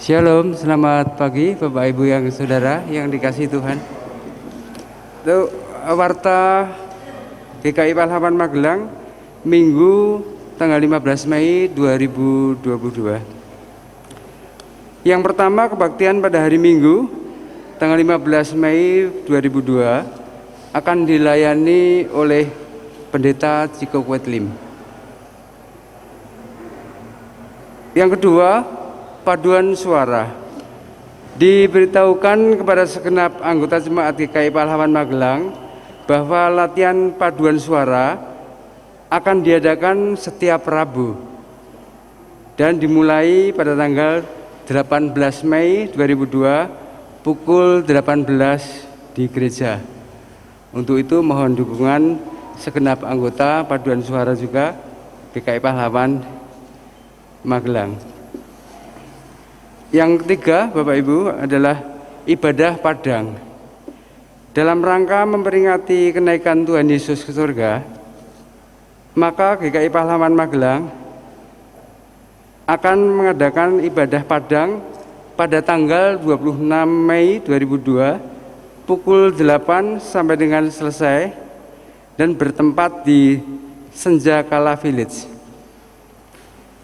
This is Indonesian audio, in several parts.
Shalom, selamat pagi Bapak Ibu yang saudara yang dikasihi Tuhan. Itu warta GKI Pahlawan Magelang Minggu tanggal 15 Mei 2022. Yang pertama, kebaktian pada hari Minggu tanggal 15 Mei 2002 akan dilayani oleh Pendeta Ciko Kwetlim. Yang kedua, paduan suara. Diberitahukan kepada segenap anggota jemaat GKI Pahlawan Magelang bahwa latihan paduan suara akan diadakan setiap Rabu dan dimulai pada tanggal 18 Mei 2002 pukul 18 di gereja. Untuk itu mohon dukungan segenap anggota paduan suara juga GKI Pahlawan Magelang. Yang ketiga, Bapak Ibu, adalah ibadah padang. Dalam rangka memperingati kenaikan Tuhan Yesus ke surga, maka GKI Pahlawan Magelang akan mengadakan ibadah padang pada tanggal 26 Mei 2002 pukul 8 sampai dengan selesai dan bertempat di Senjakala Village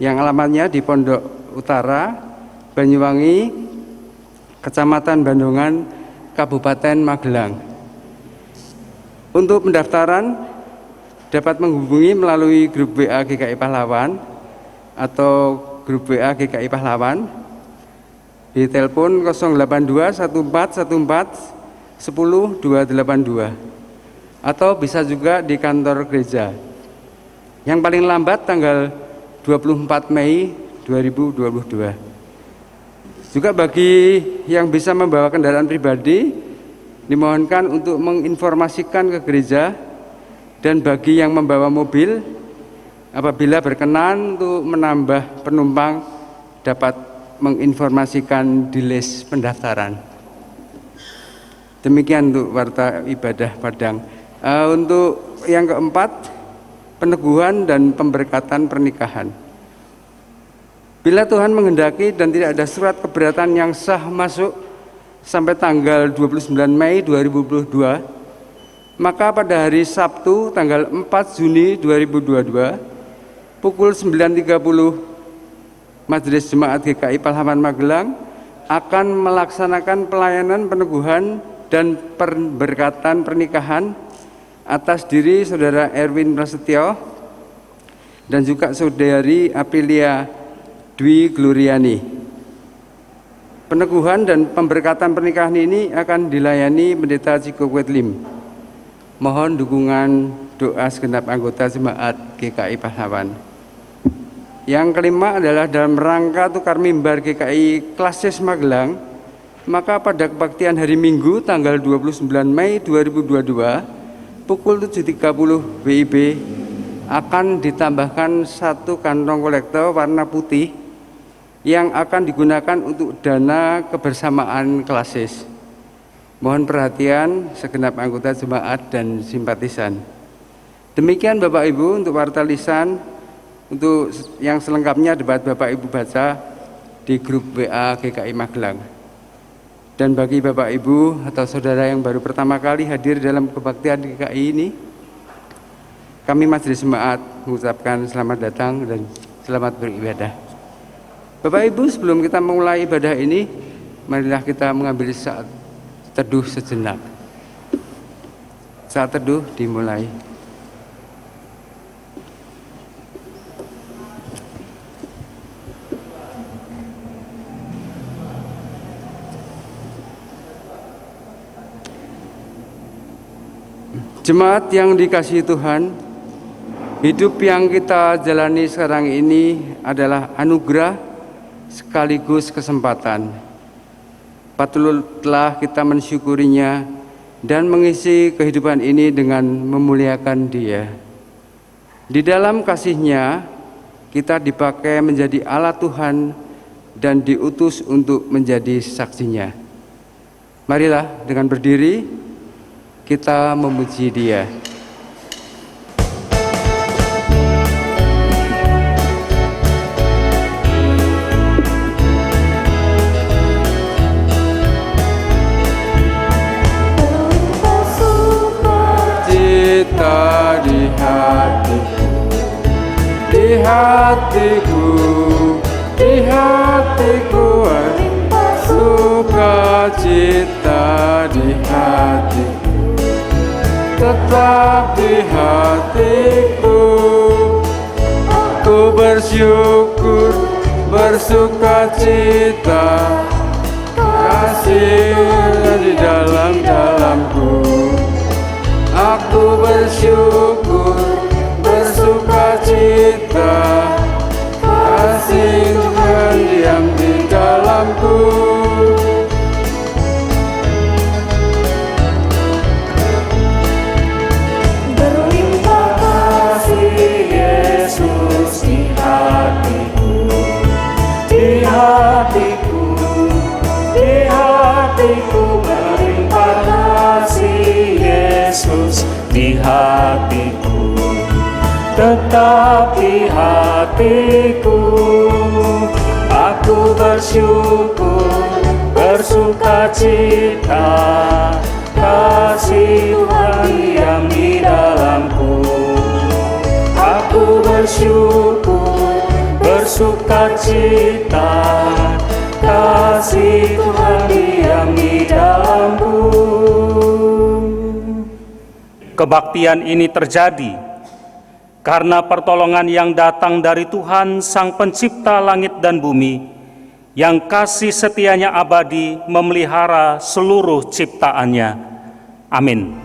yang alamatnya di Pondok Utara, Banyuwangi, Kecamatan Bandungan, Kabupaten Magelang. Untuk pendaftaran dapat menghubungi melalui grup WA GKI Pahlawan atau grup WA GKI Pahlawan di telepon 082 1414 10 282 atau bisa juga di kantor gereja. Yang paling lambat tanggal 24 Mei 2022. Juga bagi yang bisa membawa kendaraan pribadi, dimohonkan untuk menginformasikan ke gereja, dan bagi yang membawa mobil, apabila berkenan untuk menambah penumpang, dapat menginformasikan di list pendaftaran. Demikian untuk warta ibadah padang. Untuk yang keempat, peneguhan dan pemberkatan pernikahan. Bila Tuhan menghendaki dan tidak ada surat keberatan yang sah masuk sampai tanggal 29 Mei 2022, maka pada hari Sabtu tanggal 4 Juni 2022 pukul 9.30 Majelis Jemaat GKI Pahlawan Magelang akan melaksanakan pelayanan peneguhan dan pemberkatan pernikahan atas diri Saudara Erwin Prasetyo dan juga Saudari Aprilia Dwi Gloriani. Peneguhan dan pemberkatan pernikahan ini akan dilayani Pendeta Ciko Kwetlim. Mohon dukungan doa segenap anggota jemaat GKI Pahlawan. Yang kelima adalah dalam rangka tukar mimbar GKI Klasis Magelang, maka pada kebaktian hari Minggu tanggal 29 Mei 2022 pukul 7.30 WIB akan ditambahkan satu kantong kolektor warna putih yang akan digunakan untuk dana kebersamaan Klasis. Mohon perhatian segenap anggota jemaat dan simpatisan. Demikian Bapak Ibu untuk warta lisan. Untuk yang selengkapnya dapat Bapak Ibu baca di grup WA GKI Magelang. Dan bagi Bapak Ibu atau saudara yang baru pertama kali hadir dalam kebaktian GKI ini, kami Majelis Jemaat mengucapkan selamat datang dan selamat beribadah. Bapak Ibu, sebelum kita memulai ibadah ini, marilah kita mengambil saat teduh sejenak. Saat teduh dimulai. Jemaat yang dikasihi Tuhan, hidup yang kita jalani sekarang ini adalah anugerah sekaligus kesempatan. Patutlah kita mensyukurinya dan mengisi kehidupan ini dengan memuliakan Dia. Di dalam kasih-Nya, kita dipakai menjadi alat Tuhan dan diutus untuk menjadi saksinya. Marilah dengan berdiri, kita memuji Dia. sukacita di hatiku, di hatiku, di hatiku, sukacita di hatiku, tetap di hatiku. Aku bersyukur, bersukacita, kasih di dalamku. Aku bersyukur, bersukacita, kasih Tuhan diam di dalamku. Berlimpah kasih Yesus di hatiku, di hatiku, di hatiku. Berlimpah kasih Yesus di hatiku, tetap di hatiku. Aku bersyukur, bersukacita, kasih Tuhan diam di dalamku. Aku bersyukur, bersukacita, kasih Tuhan diam di dalamku. Kebaktian ini terjadi karena pertolongan yang datang dari Tuhan Sang Pencipta langit dan bumi, yang kasih setianya abadi memelihara seluruh ciptaannya. Amin.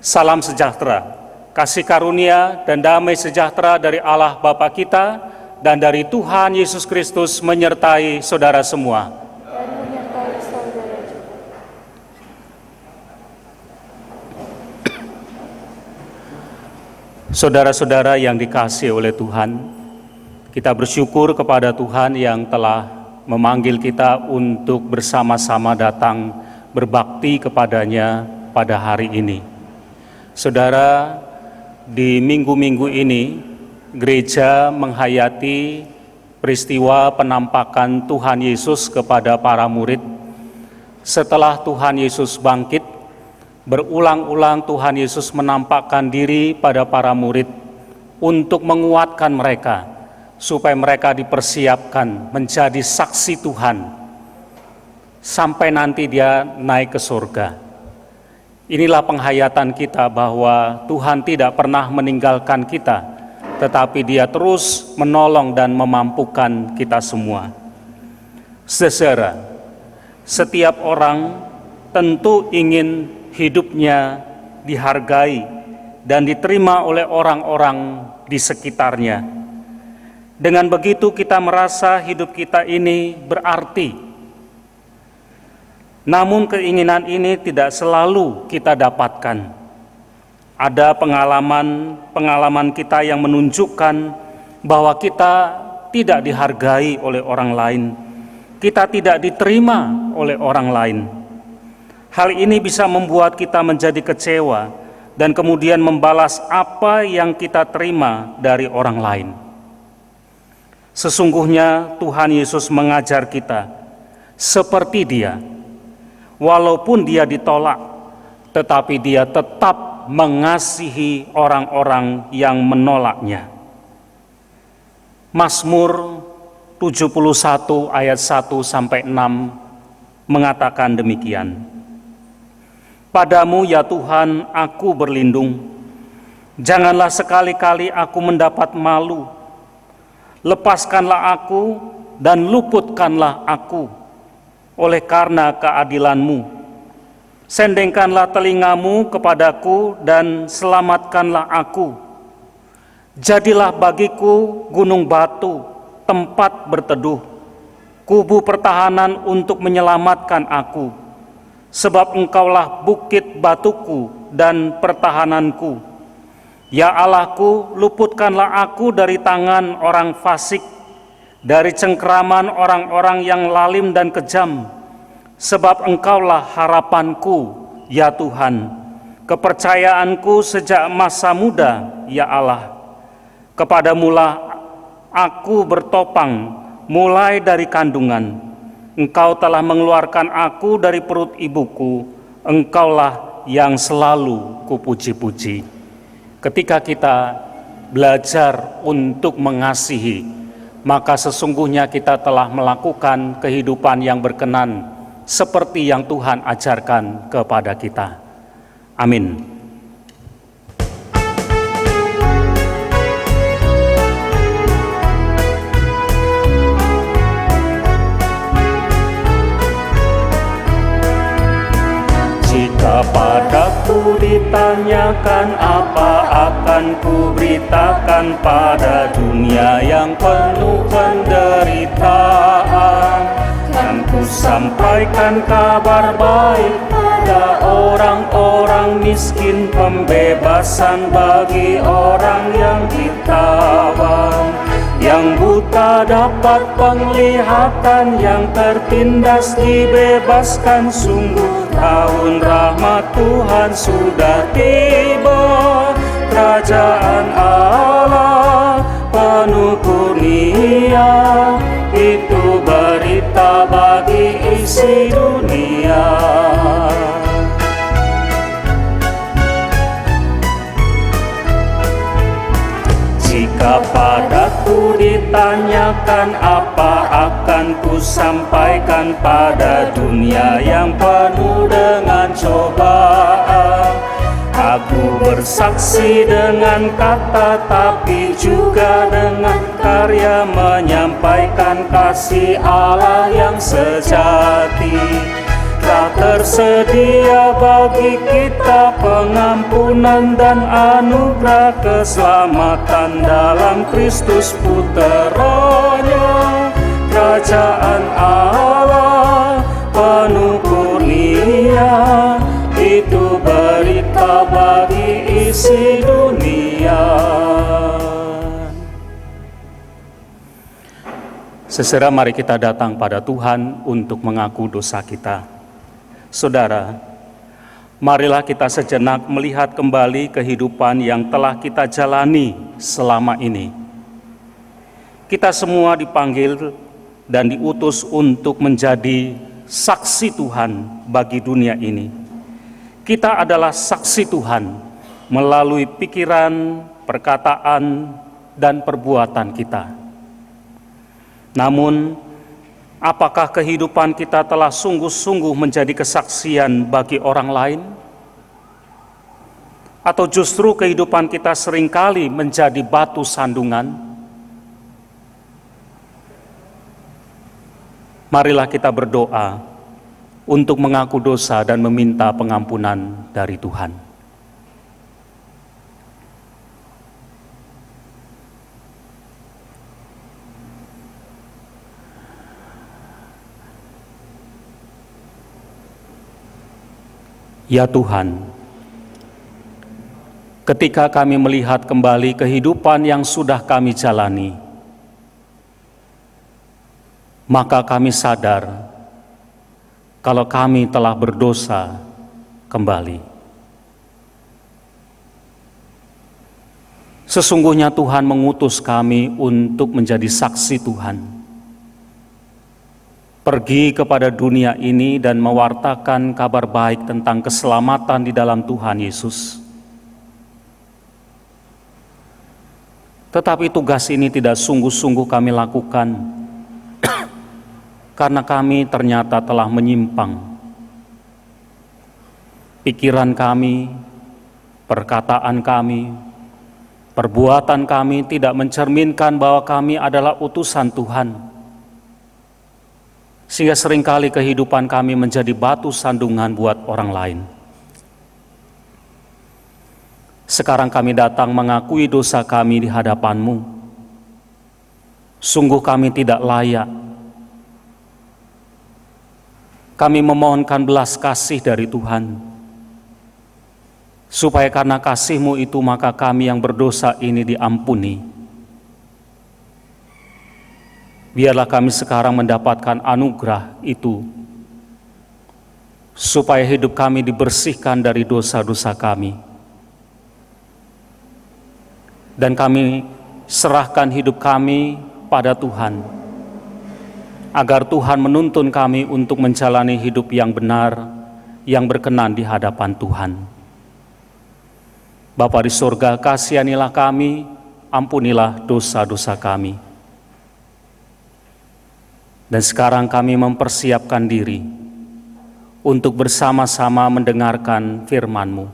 Salam sejahtera, kasih karunia dan damai sejahtera dari Allah Bapa kita dan dari Tuhan Yesus Kristus menyertai saudara semua. Dan menyertai saudara juga. Saudara-saudara yang dikasihi oleh Tuhan, kita bersyukur kepada Tuhan yang telah memanggil kita untuk bersama-sama datang berbakti kepadanya pada hari ini. Saudara, di minggu-minggu ini, gereja menghayati peristiwa penampakan Tuhan Yesus kepada para murid. Setelah Tuhan Yesus bangkit, berulang-ulang Tuhan Yesus menampakkan diri pada para murid untuk menguatkan mereka, supaya mereka dipersiapkan menjadi saksi Tuhan, sampai nanti dia naik ke surga. Inilah penghayatan kita bahwa Tuhan tidak pernah meninggalkan kita, tetapi Dia terus menolong dan memampukan kita semua. Saudara, setiap orang tentu ingin hidupnya dihargai dan diterima oleh orang-orang di sekitarnya. Dengan begitu kita merasa hidup kita ini berarti. Namun keinginan ini tidak selalu kita dapatkan. Ada pengalaman kita yang menunjukkan bahwa kita tidak dihargai oleh orang lain. Kita tidak diterima oleh orang lain. Hal ini bisa membuat kita menjadi kecewa dan kemudian membalas apa yang kita terima dari orang lain. Sesungguhnya Tuhan Yesus mengajar kita seperti Dia. Walaupun dia ditolak, tetapi dia tetap mengasihi orang-orang yang menolaknya. Mazmur 71 ayat 1-6 mengatakan demikian. Padamu ya Tuhan aku berlindung, janganlah sekali-kali aku mendapat malu. Lepaskanlah aku dan luputkanlah aku oleh karena keadilan-Mu. Sendengkanlah telingamu kepadaku dan selamatkanlah aku. Jadilah bagiku gunung batu, tempat berteduh, kubu pertahanan untuk menyelamatkan aku. Sebab Engkaulah bukit batuku dan pertahananku. Ya Allahku, luputkanlah aku dari tangan orang fasik, dari cengkeraman orang-orang yang lalim dan kejam, sebab Engkaulah harapanku ya Tuhan, kepercayaanku sejak masa muda, ya Allah. Kepadamulah aku bertopang mulai dari kandungan. Engkau telah mengeluarkan aku dari perut ibuku. Engkaulah yang selalu kupuji-puji. Ketika kita belajar untuk mengasihi, maka sesungguhnya kita telah melakukan kehidupan yang berkenan seperti yang Tuhan ajarkan kepada kita. Amin. Jika padaku ditanyakan apa akan ku beritakan pada dunia yang penuh penderitaan, kan ku sampaikan kabar baik pada orang-orang miskin, pembebasan bagi orang yang ditawan, yang buta dapat penglihatan, yang tertindas dibebaskan. Sungguh tahun rahmat Tuhan sudah tiba, kerajaan Allah penuh kurnia, itu berita bagi isi dunia. Jika padaku ditanyakan apa akan ku sampaikan pada dunia yang penuh dengan cobaan. Aku bersaksi dengan kata tapi juga dengan karya, menyampaikan kasih Allah yang sejati. Telah tersedia bagi kita pengampunan dan anugerah keselamatan dalam Kristus Puteranya. Kerajaan Allah penuh kurnia, itu berita bagi isi dunia. Sesera, mari kita datang pada Tuhan untuk mengaku dosa kita. Saudara, marilah kita sejenak melihat kembali kehidupan yang telah kita jalani selama ini. Kita semua dipanggil dan diutus untuk menjadi saksi Tuhan bagi dunia ini. Kita adalah saksi Tuhan melalui pikiran, perkataan, dan perbuatan kita. Namun, apakah kehidupan kita telah sungguh-sungguh menjadi kesaksian bagi orang lain? Atau justru kehidupan kita seringkali menjadi batu sandungan? Marilah kita berdoa untuk mengaku dosa dan meminta pengampunan dari Tuhan. Ya Tuhan, ketika kami melihat kembali kehidupan yang sudah kami jalani, maka kami sadar kalau kami telah berdosa kembali. Sesungguhnya Tuhan mengutus kami untuk menjadi saksi Tuhan. Pergi kepada dunia ini dan mewartakan kabar baik tentang keselamatan di dalam Tuhan Yesus. Tetapi tugas ini tidak sungguh-sungguh kami lakukan, karena kami ternyata telah menyimpang. Pikiran kami, perkataan kami, perbuatan kami tidak mencerminkan bahwa kami adalah utusan Tuhan. Sehingga seringkali kehidupan kami menjadi batu sandungan buat orang lain. Sekarang kami datang mengakui dosa kami di hadapan-Mu. Sungguh kami tidak layak. Kami memohonkan belas kasih dari Tuhan, supaya karena kasih-Mu itu maka kami yang berdosa ini diampuni. Biarlah kami sekarang mendapatkan anugerah itu, supaya hidup kami dibersihkan dari dosa-dosa kami. Dan kami serahkan hidup kami pada Tuhan, agar Tuhan menuntun kami untuk menjalani hidup yang benar, yang berkenan di hadapan Tuhan. Bapa di surga, kasihanilah kami, ampunilah dosa-dosa kami. Dan sekarang kami mempersiapkan diri untuk bersama-sama mendengarkan firman-Mu.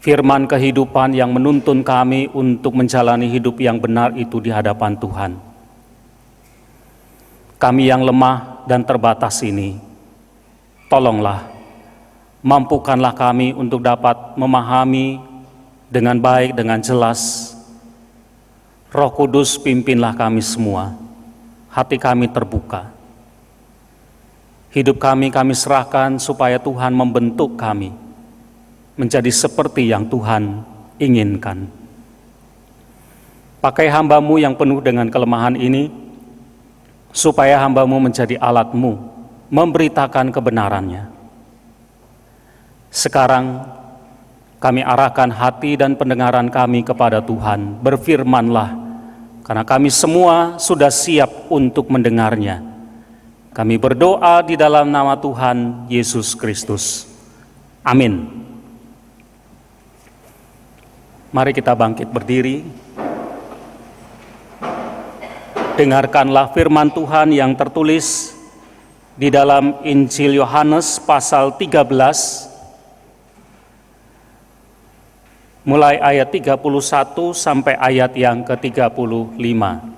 Firman kehidupan yang menuntun kami untuk menjalani hidup yang benar itu di hadapan Tuhan. Kami yang lemah dan terbatas ini, tolonglah, mampukanlah kami untuk dapat memahami dengan baik, dengan jelas. Roh Kudus, pimpinlah kami semua, hati kami terbuka. Hidup kami serahkan supaya Tuhan membentuk kami menjadi seperti yang Tuhan inginkan. Pakai hamba-Mu yang penuh dengan kelemahan ini, supaya hamba-Mu menjadi alat-Mu, memberitakan kebenarannya. Sekarang kami arahkan hati dan pendengaran kami kepada Tuhan. Berfirmanlah, karena kami semua sudah siap untuk mendengarnya. Kami berdoa di dalam nama Tuhan Yesus Kristus. Amin. Mari kita bangkit berdiri. Dengarkanlah firman Tuhan yang tertulis di dalam Injil Yohanes pasal 13, mulai ayat 31 sampai ayat yang ke-35.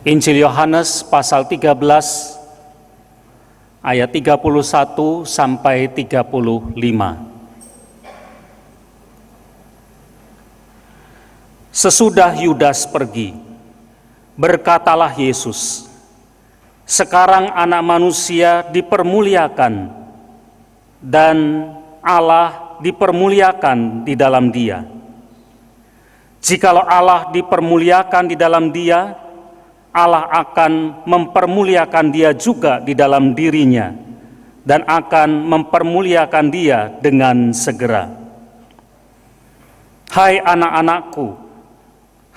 Injil Yohanes pasal 13 ayat 31 sampai 35. Sesudah Yudas pergi, berkatalah Yesus, "Sekarang Anak Manusia dipermuliakan dan Allah dipermuliakan di dalam Dia. Jikalau Allah dipermuliakan di dalam Dia, Allah akan mempermuliakan Dia juga di dalam dirinya dan akan mempermuliakan Dia dengan segera. Hai anak-anakku,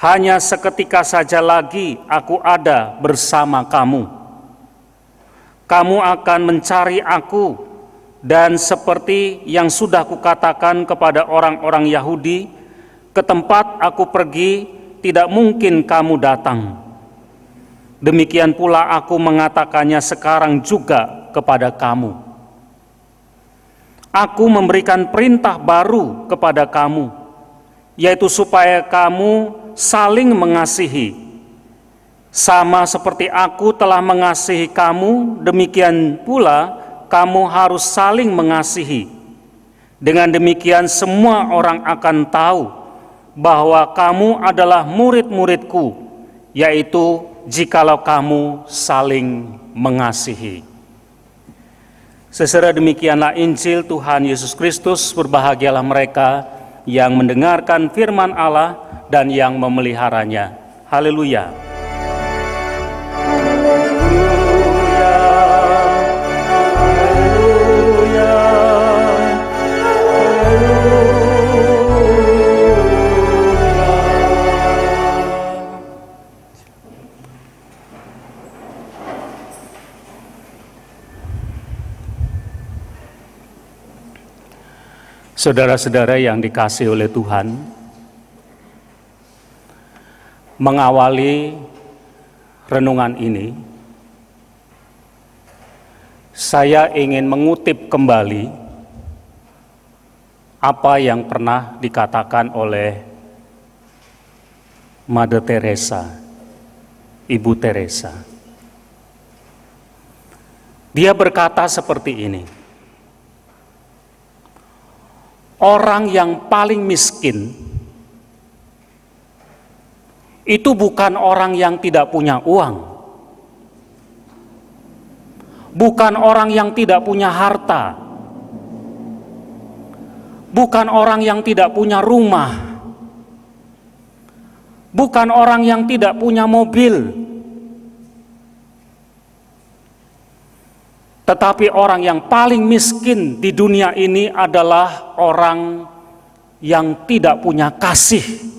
hanya seketika saja lagi aku ada bersama kamu. Kamu akan mencari aku, dan seperti yang sudah kukatakan kepada orang-orang Yahudi, ke tempat aku pergi tidak mungkin kamu datang. Demikian pula aku mengatakannya sekarang juga kepada kamu. Aku memberikan perintah baru kepada kamu, yaitu supaya kamu saling mengasihi. Sama seperti aku telah mengasihi kamu, demikian pula kamu harus saling mengasihi. Dengan demikian semua orang akan tahu bahwa kamu adalah murid-muridku, yaitu jikalau kamu saling mengasihi." Sesudah demikianlah Injil Tuhan Yesus Kristus. Berbahagialah mereka yang mendengarkan firman Allah dan yang memeliharanya. Haleluya. Saudara-saudara yang dikasihi oleh Tuhan, mengawali renungan ini, saya ingin mengutip kembali apa yang pernah dikatakan oleh Mother Teresa, Ibu Teresa. Dia berkata seperti ini, orang yang paling miskin itu bukan orang yang tidak punya uang, bukan orang yang tidak punya harta, bukan orang yang tidak punya rumah, bukan orang yang tidak punya mobil, Tetapi orang yang paling miskin di dunia ini adalah orang yang tidak punya kasih.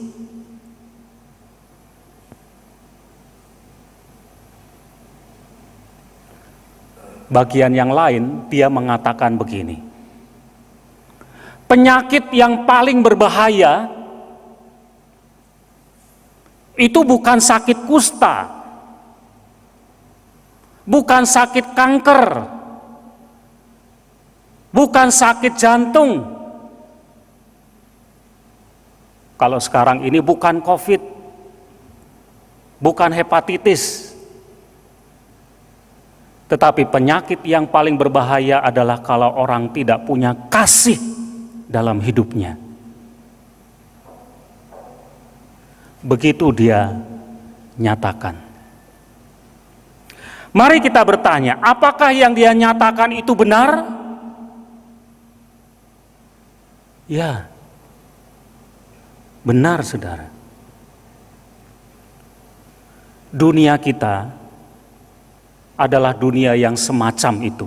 Bagian yang lain dia mengatakan begini, penyakit yang paling berbahaya itu bukan sakit kusta, bukan sakit kanker, bukan sakit jantung. Kalau sekarang ini bukan COVID, bukan hepatitis. Tetapi penyakit yang paling berbahaya adalah kalau orang tidak punya kasih dalam hidupnya. Begitu dia nyatakan. Mari kita bertanya, apakah yang dia nyatakan itu benar? Ya, benar saudara. Dunia kita adalah dunia yang semacam itu.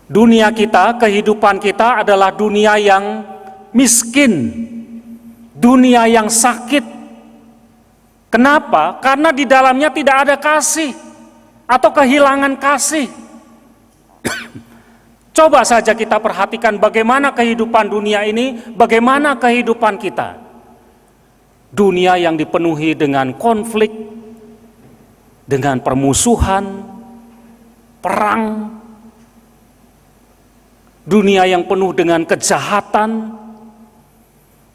Dunia kita, kehidupan kita adalah dunia yang miskin, dunia yang sakit. Kenapa? Karena di dalamnya tidak ada kasih atau kehilangan kasih. Coba saja kita perhatikan bagaimana kehidupan dunia ini, bagaimana kehidupan kita. Dunia yang dipenuhi dengan konflik, dengan permusuhan, perang, dunia yang penuh dengan kejahatan,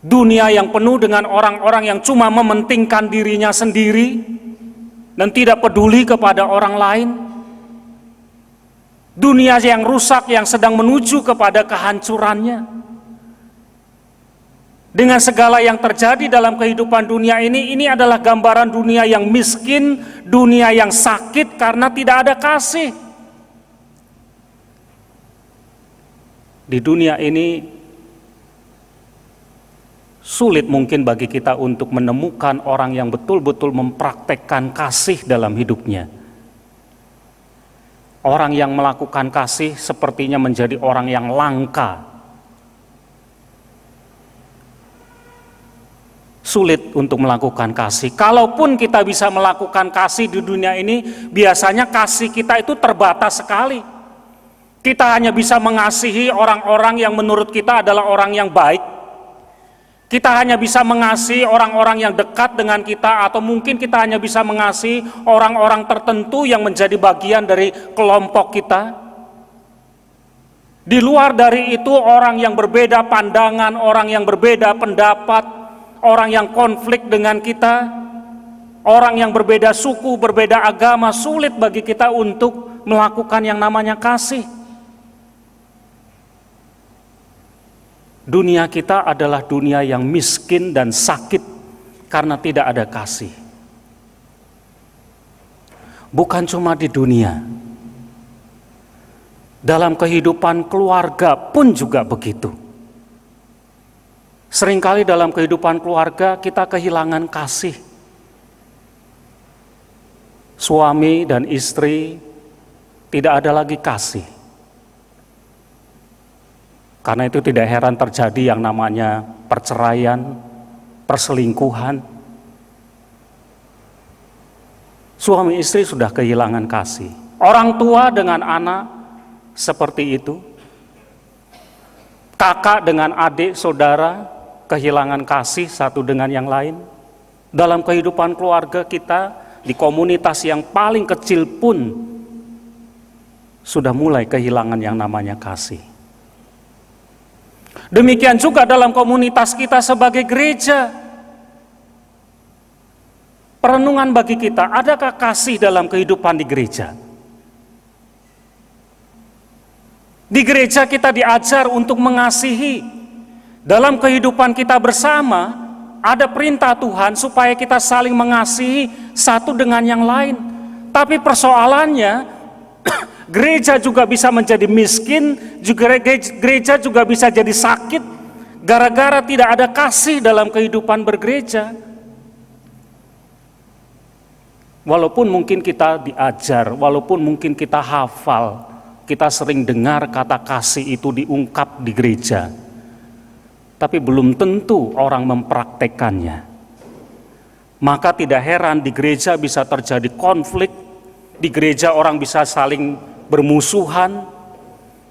dunia yang penuh dengan orang-orang yang cuma mementingkan dirinya sendiri dan tidak peduli kepada orang lain, dunia yang rusak yang sedang menuju kepada kehancurannya. Dengan segala yang terjadi dalam kehidupan dunia ini adalah gambaran dunia yang miskin, dunia yang sakit karena tidak ada kasih. Di dunia ini sulit mungkin bagi kita untuk menemukan orang yang betul-betul mempraktekkan kasih dalam hidupnya. Orang yang melakukan kasih sepertinya menjadi orang yang langka. Sulit untuk melakukan kasih. Kalaupun kita bisa melakukan kasih di dunia ini, biasanya kasih kita itu terbatas sekali. Kita hanya bisa mengasihi orang-orang yang menurut kita adalah orang yang baik. Kita hanya bisa mengasihi orang-orang yang dekat dengan kita, atau mungkin kita hanya bisa mengasihi orang-orang tertentu yang menjadi bagian dari kelompok kita. Di luar dari itu, orang yang berbeda pandangan, orang yang berbeda pendapat, orang yang konflik dengan kita, orang yang berbeda suku, berbeda agama, sulit bagi kita untuk melakukan yang namanya kasih. Dunia kita adalah dunia yang miskin dan sakit karena tidak ada kasih. Bukan cuma di dunia, dalam kehidupan keluarga pun juga begitu. Seringkali dalam kehidupan keluarga kita kehilangan kasih. Suami dan istri tidak ada lagi kasih. Karena itu tidak heran terjadi yang namanya perceraian, perselingkuhan. Suami istri sudah kehilangan kasih. Orang tua dengan anak seperti itu. Kakak dengan adik, saudara kehilangan kasih satu dengan yang lain. Dalam kehidupan keluarga kita, di komunitas yang paling kecil pun sudah mulai kehilangan yang namanya kasih. Demikian juga dalam komunitas kita sebagai gereja. Perenungan bagi kita, adakah kasih dalam kehidupan di gereja? Di gereja kita diajar untuk mengasihi. Dalam kehidupan kita bersama, ada perintah Tuhan supaya kita saling mengasihi satu dengan yang lain. Tapi persoalannya, gereja juga bisa menjadi miskin, gereja juga bisa jadi sakit, gara-gara tidak ada kasih dalam kehidupan bergereja. Walaupun mungkin kita diajar, walaupun mungkin kita hafal, kita sering dengar kata kasih itu diungkap di gereja, tapi belum tentu orang mempraktekannya. Maka tidak heran di gereja bisa terjadi konflik, di gereja orang bisa saling bermusuhan,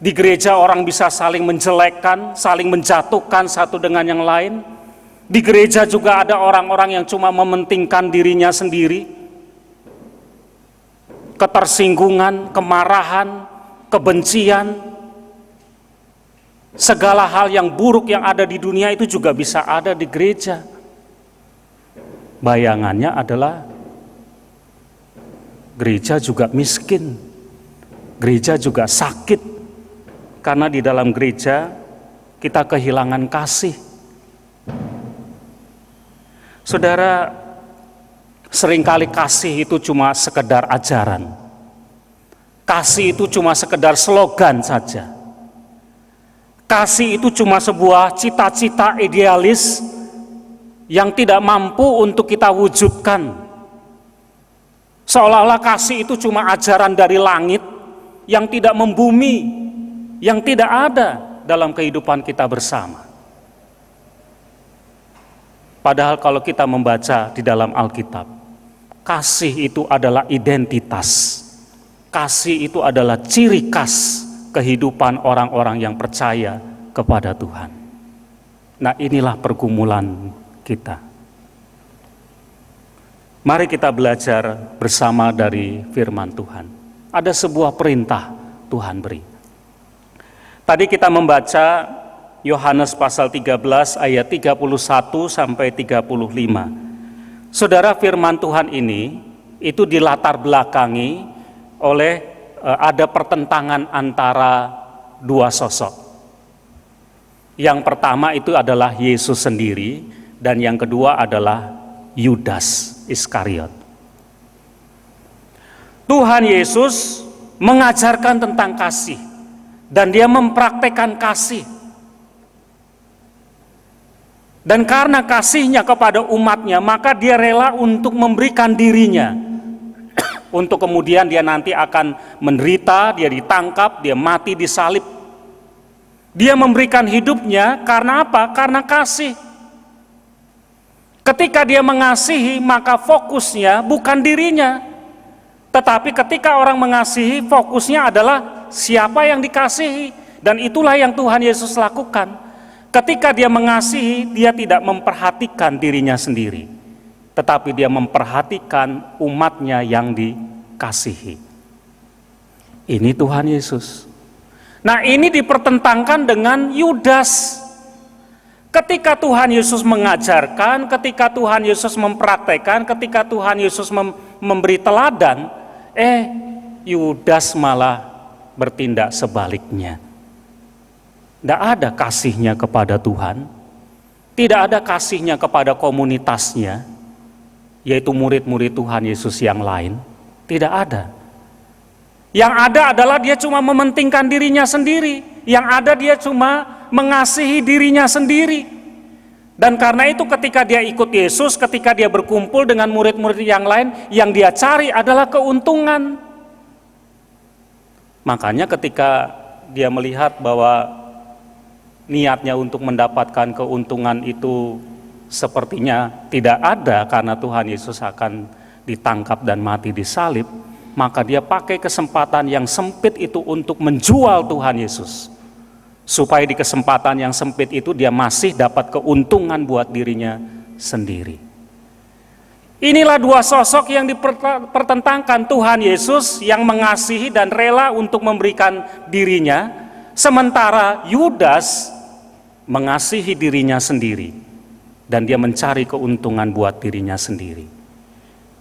di gereja orang bisa saling menjelekkan, saling menjatuhkan satu dengan yang lain. Di gereja juga ada orang-orang yang cuma mementingkan dirinya sendiri. Ketersinggungan, kemarahan, kebencian, segala hal yang buruk yang ada di dunia itu juga bisa ada di gereja. Bayangannya adalah gereja juga miskin, gereja juga sakit, karena di dalam gereja kita kehilangan kasih. Saudara, seringkali kasih itu cuma sekedar ajaran. Kasih itu cuma sekedar slogan saja. Kasih itu cuma sebuah cita-cita idealis yang tidak mampu untuk kita wujudkan. Seolah-olah kasih itu cuma ajaran dari langit yang tidak membumi, yang tidak ada dalam kehidupan kita bersama. Padahal kalau kita membaca di dalam Alkitab, kasih itu adalah identitas. Kasih itu adalah ciri khas kehidupan orang-orang yang percaya kepada Tuhan. Nah, inilah pergumulan kita. Mari kita belajar bersama dari firman Tuhan. Ada sebuah perintah Tuhan beri. Tadi kita membaca Yohanes pasal 13 ayat 31 sampai 35. Saudara, firman Tuhan ini itu dilatar belakangi oleh ada pertentangan antara dua sosok. Yang pertama itu adalah Yesus sendiri, dan yang kedua adalah Yudas Iskariot. Tuhan Yesus mengajarkan tentang kasih, dan dia mempraktekkan kasih. Dan karena kasihnya kepada umatnya, maka dia rela untuk memberikan dirinya. Untuk kemudian dia nanti akan menderita, dia ditangkap, dia mati disalib. Dia memberikan hidupnya karena apa? Karena kasih. Ketika dia mengasihi, maka fokusnya bukan dirinya. Tetapi ketika orang mengasihi, fokusnya adalah siapa yang dikasihi. Dan itulah yang Tuhan Yesus lakukan. Ketika dia mengasihi, dia tidak memperhatikan dirinya sendiri, tetapi dia memperhatikan umatnya yang dikasihi. Ini Tuhan Yesus. Nah, ini dipertentangkan dengan Yudas. Ketika Tuhan Yesus mengajarkan, ketika Tuhan Yesus mempraktekkan, ketika Tuhan Yesus memberi teladan, Yudas malah bertindak sebaliknya. Tidak ada kasihnya kepada Tuhan, tidak ada kasihnya kepada komunitasnya, yaitu murid-murid Tuhan Yesus yang lain. Tidak ada. Yang ada adalah dia cuma mementingkan dirinya sendiri. Yang ada dia cuma mengasihi dirinya sendiri. Dan karena itu ketika dia ikut Yesus, ketika dia berkumpul dengan murid-murid yang lain, yang dia cari adalah keuntungan. Makanya ketika dia melihat bahwa niatnya untuk mendapatkan keuntungan itu sepertinya tidak ada karena Tuhan Yesus akan ditangkap dan mati disalib, maka dia pakai kesempatan yang sempit itu untuk menjual Tuhan Yesus. Supaya di kesempatan yang sempit itu dia masih dapat keuntungan buat dirinya sendiri. Inilah dua sosok yang dipertentangkan. Tuhan Yesus yang mengasihi dan rela untuk memberikan dirinya, sementara Yudas mengasihi dirinya sendiri dan dia mencari keuntungan buat dirinya sendiri.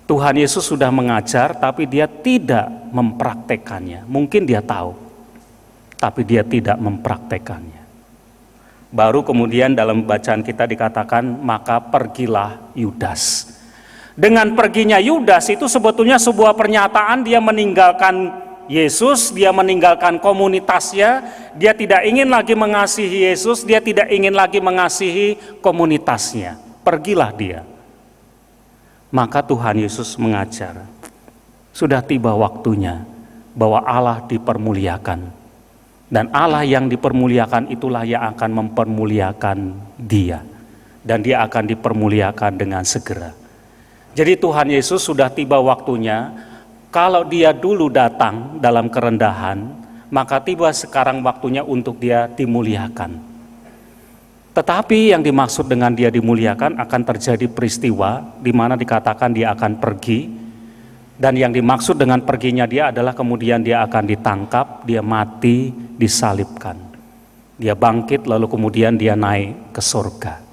Tuhan Yesus sudah mengajar tapi dia tidak mempraktekannya. Mungkin dia tahu, tapi dia tidak mempraktekannya. Baru kemudian dalam bacaan kita dikatakan, maka pergilah Yudas. Dengan perginya Yudas itu sebetulnya sebuah pernyataan dia meninggalkan Yesus, dia meninggalkan komunitasnya, dia tidak ingin lagi mengasihi Yesus, dia tidak ingin lagi mengasihi komunitasnya. Pergilah dia. Maka Tuhan Yesus mengajar, Sudah tiba waktunya bahwa Allah dipermuliakan. Dan Allah yang dipermuliakan itulah yang akan mempermuliakan dia. Dan dia akan dipermuliakan dengan segera. Jadi Tuhan Yesus sudah tiba waktunya, kalau dia dulu datang dalam kerendahan, maka tiba sekarang waktunya untuk dia dimuliakan. Tetapi yang dimaksud dengan dia dimuliakan akan terjadi peristiwa di mana dikatakan dia akan pergi. Dan yang dimaksud dengan perginya dia adalah kemudian dia akan ditangkap, dia mati, disalibkan. Dia bangkit lalu kemudian dia naik ke surga.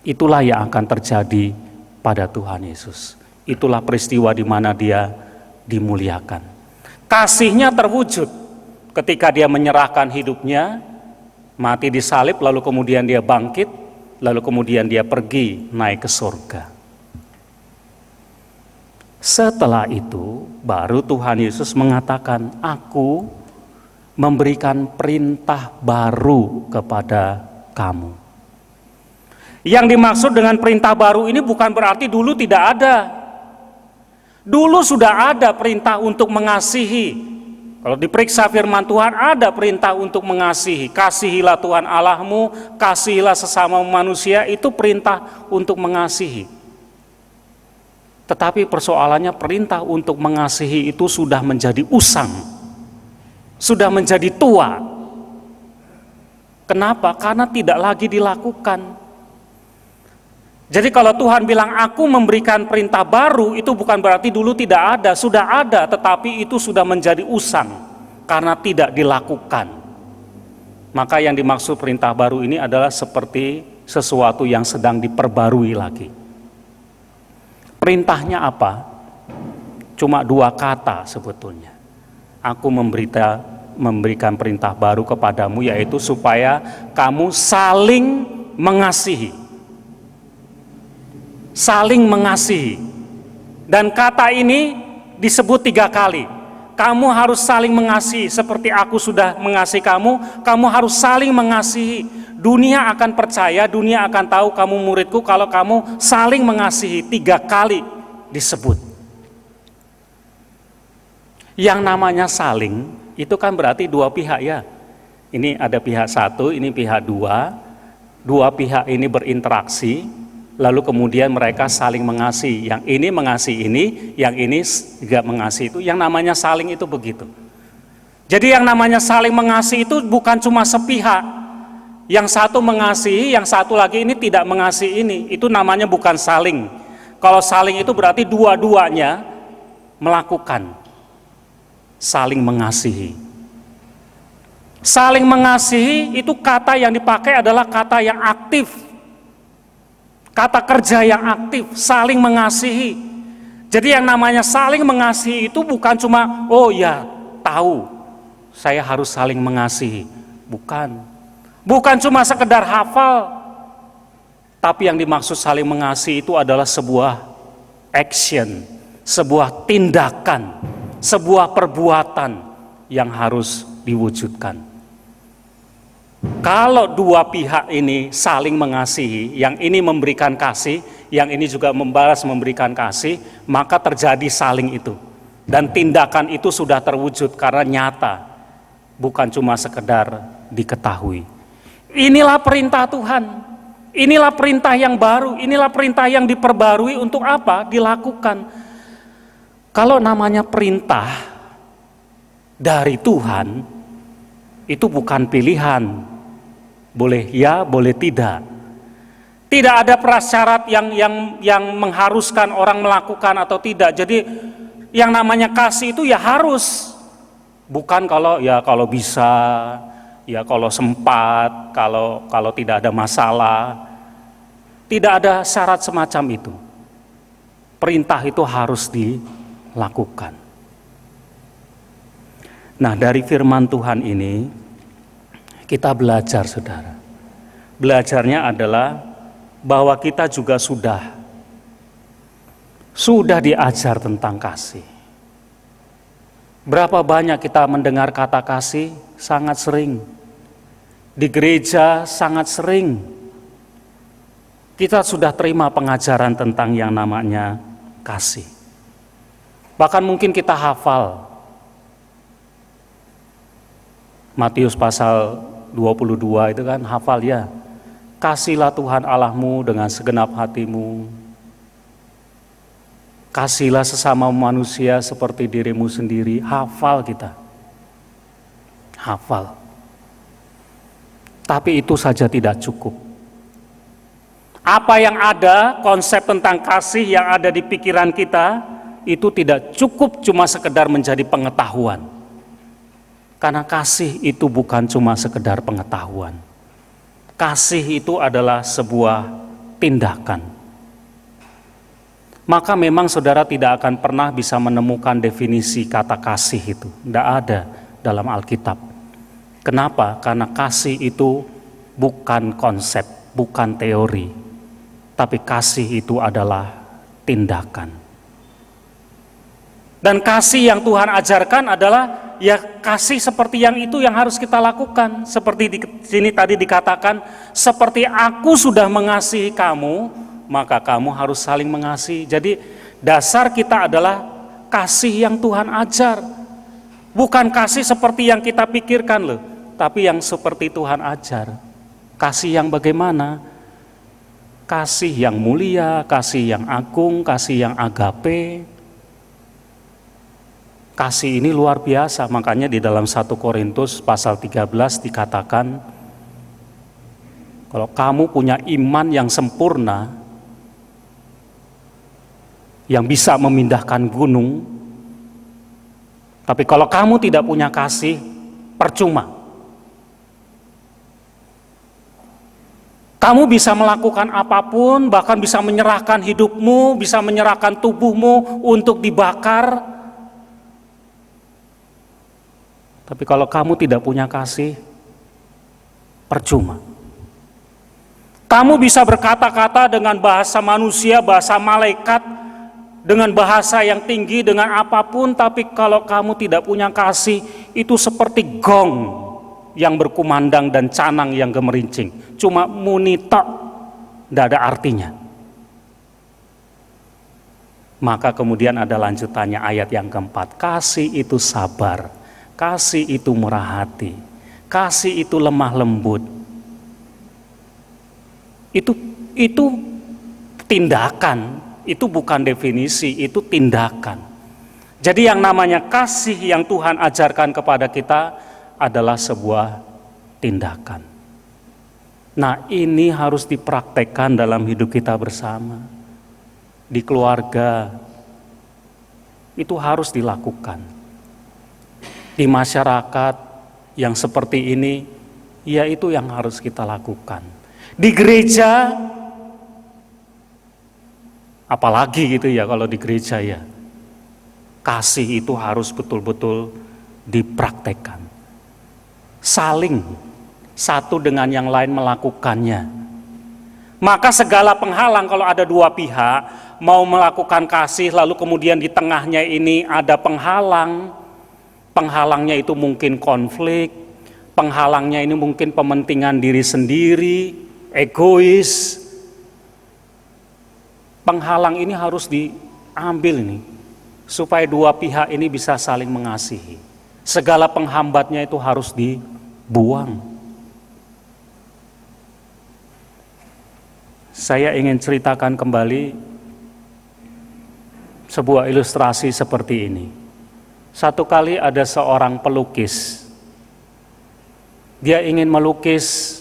Itulah yang akan terjadi pada Tuhan Yesus. Itulah peristiwa di mana dia dimuliakan. Kasihnya terwujud ketika dia menyerahkan hidupnya, mati disalib, lalu kemudian dia bangkit, lalu kemudian dia pergi naik ke surga. Setelah itu baru Tuhan Yesus mengatakan, aku memberikan perintah baru kepada kamu. Yang dimaksud dengan perintah baru ini bukan berarti dulu tidak ada. Dulu sudah ada perintah untuk mengasihi. Kalau diperiksa firman Tuhan ada perintah untuk mengasihi. Kasihilah Tuhan Allahmu, kasihilah sesama manusia, itu perintah untuk mengasihi. Tetapi persoalannya perintah untuk mengasihi itu sudah menjadi usang. Sudah menjadi tua. Kenapa? Karena tidak lagi dilakukan. Jadi kalau Tuhan bilang aku memberikan perintah baru, itu bukan berarti dulu tidak ada, sudah ada, tetapi itu sudah menjadi usang karena tidak dilakukan. Maka yang dimaksud perintah baru ini adalah seperti sesuatu yang sedang diperbarui lagi. Perintahnya apa? Cuma 2 kata sebetulnya. Aku memberikan perintah baru kepadamu, yaitu supaya kamu saling mengasihi. Saling mengasihi. Dan kata ini disebut 3 kali. Kamu harus saling mengasihi seperti aku sudah mengasihi kamu. Kamu harus saling mengasihi. Dunia akan percaya, dunia akan tahu kamu muridku kalau kamu saling mengasihi. 3 kali disebut. Yang namanya saling itu kan berarti 2 pihak ya. Ini ada pihak 1, ini pihak 2. 2 pihak ini berinteraksi. Lalu kemudian mereka saling mengasihi. Yang ini mengasihi ini, yang ini juga mengasihi itu. Yang namanya saling itu begitu. Jadi yang namanya saling mengasihi itu bukan cuma sepihak. Yang satu mengasihi, yang satu lagi ini tidak mengasihi ini. Itu namanya bukan saling. Kalau saling itu berarti dua-duanya melakukan. Saling mengasihi. Saling mengasihi itu kata yang dipakai adalah kata yang aktif. Kata kerja yang aktif, saling mengasihi. Jadi yang namanya saling mengasihi itu bukan cuma, oh ya tahu saya harus saling mengasihi. Bukan. Bukan cuma sekedar hafal, tapi yang dimaksud saling mengasihi itu adalah sebuah action, sebuah tindakan, sebuah perbuatan yang harus diwujudkan. Kalau 2 pihak ini saling mengasihi, yang ini memberikan kasih, yang ini juga membalas memberikan kasih, maka terjadi saling itu. Dan tindakan itu sudah terwujud karena nyata, bukan cuma sekedar diketahui. Inilah perintah Tuhan, inilah perintah yang baru, inilah perintah yang diperbarui untuk apa? Dilakukan. Kalau namanya perintah dari Tuhan, itu bukan pilihan, boleh ya, boleh tidak. Tidak ada prasyarat yang mengharuskan orang melakukan atau tidak. Jadi yang namanya kasih itu ya harus, bukan kalau bisa. Ya kalau sempat, kalau tidak ada masalah, tidak ada syarat semacam itu. Perintah itu harus dilakukan. Nah dari firman Tuhan ini kita belajar saudara. Belajarnya adalah bahwa kita juga sudah diajar tentang kasih. Berapa banyak kita mendengar kata kasih? Sangat sering. Di gereja sangat sering. Kita sudah terima pengajaran tentang yang namanya kasih. Bahkan mungkin kita hafal Matius pasal 22 itu kan, hafal ya. Kasihlah Tuhan Allahmu dengan segenap hatimu. Kasihlah sesama manusia seperti dirimu sendiri. Hafal kita. Hafal. Tapi itu saja tidak cukup. Apa yang ada, konsep tentang kasih yang ada di pikiran kita, itu tidak cukup cuma sekedar menjadi pengetahuan. Karena kasih itu bukan cuma sekedar pengetahuan. Kasih itu adalah sebuah tindakan. Maka memang saudara tidak akan pernah bisa menemukan definisi kata kasih itu. Tidak ada dalam Alkitab. Kenapa? Karena kasih itu bukan konsep, bukan teori. Tapi kasih itu adalah tindakan. Dan kasih yang Tuhan ajarkan adalah ya kasih seperti yang itu yang harus kita lakukan. Seperti di sini tadi dikatakan, seperti aku sudah mengasihi kamu, maka kamu harus saling mengasihi. Jadi dasar kita adalah kasih yang Tuhan ajar. Bukan kasih seperti yang kita pikirkan loh, tapi yang seperti Tuhan ajar. Kasih yang bagaimana? Kasih yang mulia, kasih yang agung, kasih yang agape. Kasih ini luar biasa, makanya di dalam 1 Korintus pasal 13 dikatakan, kalau kamu punya iman yang sempurna, yang bisa memindahkan gunung, tapi kalau kamu tidak punya kasih, percuma. Kamu bisa melakukan apapun, bahkan bisa menyerahkan hidupmu, bisa menyerahkan tubuhmu untuk dibakar. Tapi kalau kamu tidak punya kasih, percuma. Kamu bisa berkata-kata dengan bahasa manusia, bahasa malaikat, dengan bahasa yang tinggi, dengan apapun, tapi kalau kamu tidak punya kasih, itu seperti gong yang berkumandang dan canang yang gemerincing. Cuma muni tok, tidak ada artinya. Maka kemudian ada lanjutannya ayat yang keempat, kasih itu sabar. Kasih itu murah hati, kasih itu lemah lembut. Itu tindakan, itu bukan definisi, itu tindakan. Jadi yang namanya kasih yang Tuhan ajarkan kepada kita adalah sebuah tindakan. Nah, ini harus dipraktekkan dalam hidup kita bersama. Di keluarga, itu harus dilakukan. Di masyarakat yang seperti ini, ya itu yang harus kita lakukan. Di gereja, apalagi gitu ya kalau di gereja ya, kasih itu harus betul-betul dipraktekkan. Saling, satu dengan yang lain melakukannya. Maka segala penghalang kalau ada dua pihak, mau melakukan kasih lalu kemudian di tengahnya ini ada penghalang, penghalangnya itu mungkin konflik, penghalangnya ini mungkin pementingan diri sendiri, egois. Penghalang ini harus diambil nih, supaya dua pihak ini bisa saling mengasihi. Segala penghambatnya itu harus dibuang. Saya ingin ceritakan kembali sebuah ilustrasi seperti ini. Satu kali ada seorang pelukis. Dia ingin melukis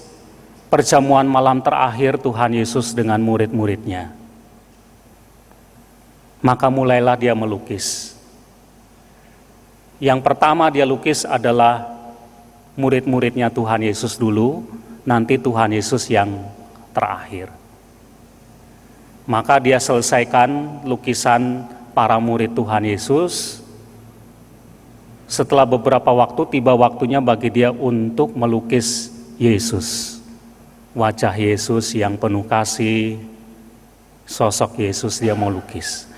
perjamuan malam terakhir Tuhan Yesus dengan murid-muridnya. Maka mulailah dia melukis. Yang pertama dia lukis adalah murid-muridnya Tuhan Yesus dulu, nanti Tuhan Yesus yang terakhir. Maka dia selesaikan lukisan para murid Tuhan Yesus. Setelah beberapa waktu, tiba waktunya bagi dia untuk melukis Yesus. Wajah Yesus yang penuh kasih, sosok Yesus dia mau lukis.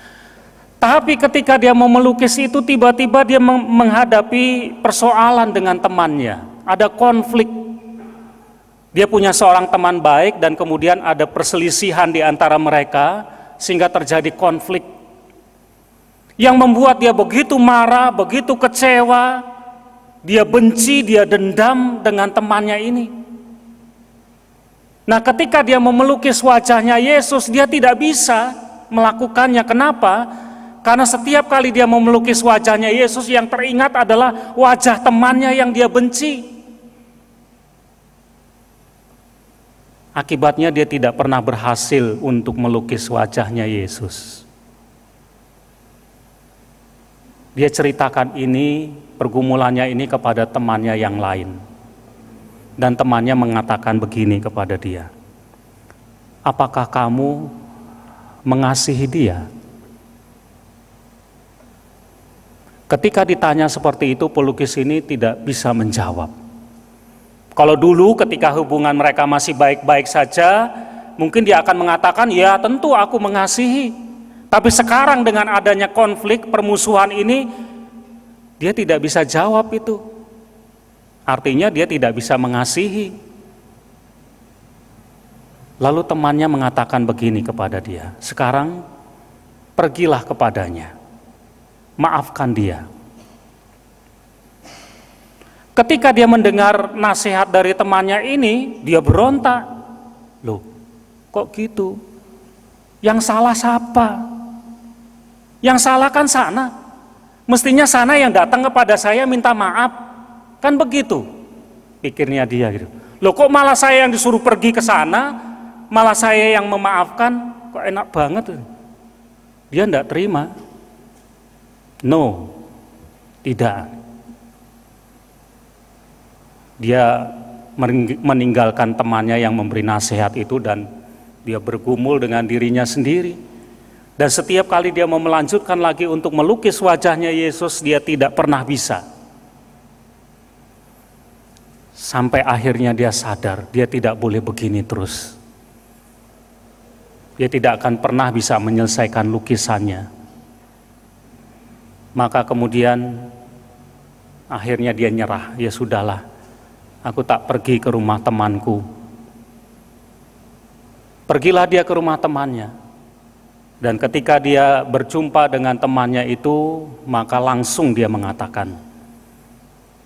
Tapi ketika dia mau melukis itu, tiba-tiba dia menghadapi persoalan dengan temannya. Ada konflik. Dia punya seorang teman baik dan kemudian ada perselisihan di antara mereka, sehingga terjadi konflik. yang membuat dia begitu marah, begitu kecewa, dia benci, dia dendam dengan temannya ini. Nah, ketika dia mau melukis wajahnya Yesus, dia tidak bisa melakukannya. Kenapa? Karena setiap kali dia mau melukis wajahnya Yesus, yang teringat adalah wajah temannya yang dia benci. Akibatnya dia tidak pernah berhasil untuk melukis wajahnya Yesus. Dia ceritakan ini, pergumulannya ini kepada temannya yang lain. Dan temannya mengatakan begini kepada dia, apakah kamu mengasihi dia? Ketika ditanya seperti itu, pelukis ini tidak bisa menjawab. Kalau dulu ketika hubungan mereka masih baik-baik saja, mungkin dia akan mengatakan, ya tentu aku mengasihi. Tapi sekarang dengan adanya konflik, permusuhan ini, dia tidak bisa jawab itu. Artinya dia tidak bisa mengasihi. Lalu temannya mengatakan begini kepada dia, sekarang pergilah kepadanya, maafkan dia. Ketika dia mendengar nasihat dari temannya ini, dia berontak. Loh, kok gitu? Yang salah siapa? Yang salah kan sana. Mestinya sana yang datang kepada saya minta maaf. Kan begitu pikirnya dia gitu. Loh, kok malah saya yang disuruh pergi ke sana, malah saya yang memaafkan? Kok enak banget. Dia tidak terima. No, tidak. Dia meninggalkan temannya yang memberi nasihat itu dan dia bergumul dengan dirinya sendiri. Dan setiap kali dia mau melanjutkan lagi untuk melukis wajahnya Yesus, dia tidak pernah bisa. Sampai akhirnya dia sadar, dia tidak boleh begini terus. Dia tidak akan pernah bisa menyelesaikan lukisannya. Maka kemudian akhirnya dia nyerah, ya sudahlah, aku tak pergi ke rumah temanku. Pergilah dia ke rumah temannya. Dan ketika dia berjumpa dengan temannya itu, maka langsung dia mengatakan,